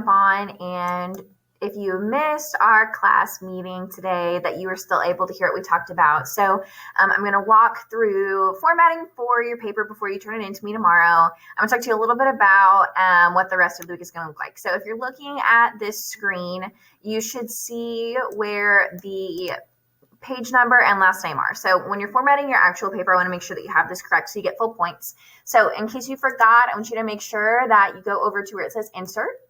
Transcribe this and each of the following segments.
on, and if you missed our class meeting today, that you were still able to hear what we talked about. So I'm going to walk through formatting for your paper before you turn it in to me tomorrow. I'm going to talk to you a little bit about what the rest of the week is going to look like. So if you're looking at this screen, you should see where the page number and last name are. So when you're formatting your actual paper, I want to make sure that you have this correct so you get full points. So in case you forgot, I want you to make sure that you go over to where it says insert.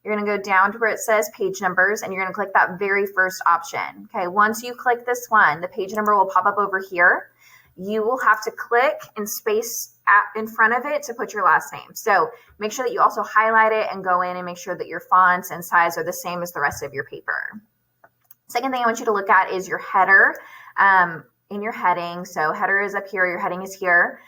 You're going to go down to where it says page numbers, and you're going to click that very first option. Okay, once you click this one, the page number will pop up over here. You will have to click and space in front of it to put your last name. So make sure that you also highlight it and go in and make sure that your fonts and size are the same as the rest of your paper. Second thing I want you to look at is your header in your heading. So header is up here, your heading is here.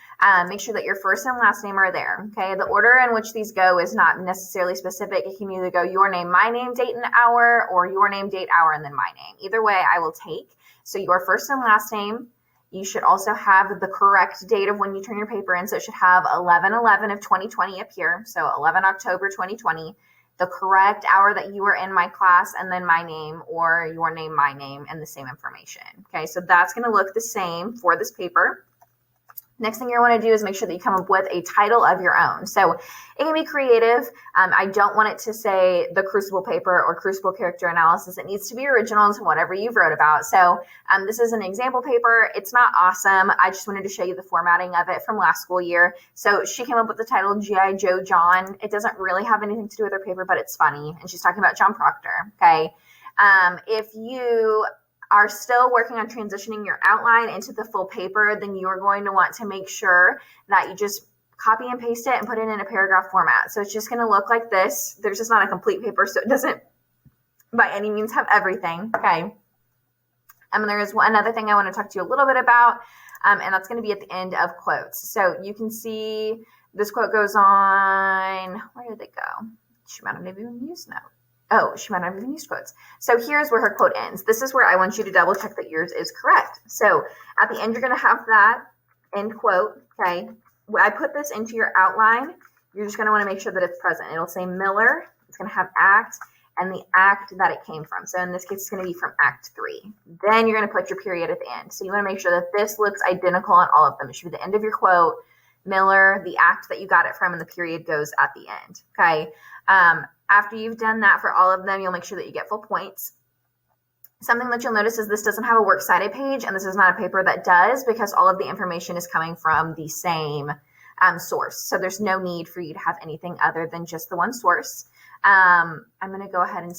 Make sure that your first and last name are there. Okay, the order in which these go is not necessarily specific. It can either go your name, my name, date and hour, or your name, date, hour, and then my name. Either way, I will take. So your first and last name. You should also have the correct date of when you turn your paper in. So it should have 11/11 of 2020 up here. So 11 October 2020. The correct hour that you were in my class, and then my name, or your name, my name, and the same information. Okay, so that's going to look the same for this paper. Next thing you want to do is make sure that you come up with a title of your own. So it can be creative. I don't want it to say the Crucible paper or Crucible character analysis. It needs to be original to whatever you've wrote about. So this is an example paper. It's not awesome. I just wanted to show you the formatting of it from last school year. So she came up with the title G.I. Joe John. It doesn't really have anything to do with her paper, but it's funny. And she's talking about John Proctor. Okay. If you are still working on transitioning your outline into the full paper, then you're going to want to make sure that you just copy and paste it and put it in a paragraph format. So it's just going to look like this. There's just not a complete paper, so it doesn't by any means have everything. Okay. And there is another thing I want to talk to you a little bit about, and that's going to be at the end of quotes. So you can see this quote goes on. Where did it go? She might not even use now. Oh, she might not have even used quotes. So here's where her quote ends. This is where I want you to double check that yours is correct. So at the end, you're going to have that end quote. Okay. When I put this into your outline, you're just going to want to make sure that it's present. It'll say Miller. It's going to have act and the act that it came from. So in this case, it's going to be from Act 3. Then you're going to put your period at the end. So you want to make sure that this looks identical on all of them. It should be the end of your quote, Miller, the act that you got it from, and the period goes at the end. Okay. After you've done that for all of them, you'll make sure that you get full points. Something that you'll notice is this doesn't have a works cited page, and this is not a paper that does, because all of the information is coming from the same source. So there's no need for you to have anything other than just the one source. I'm going to go ahead and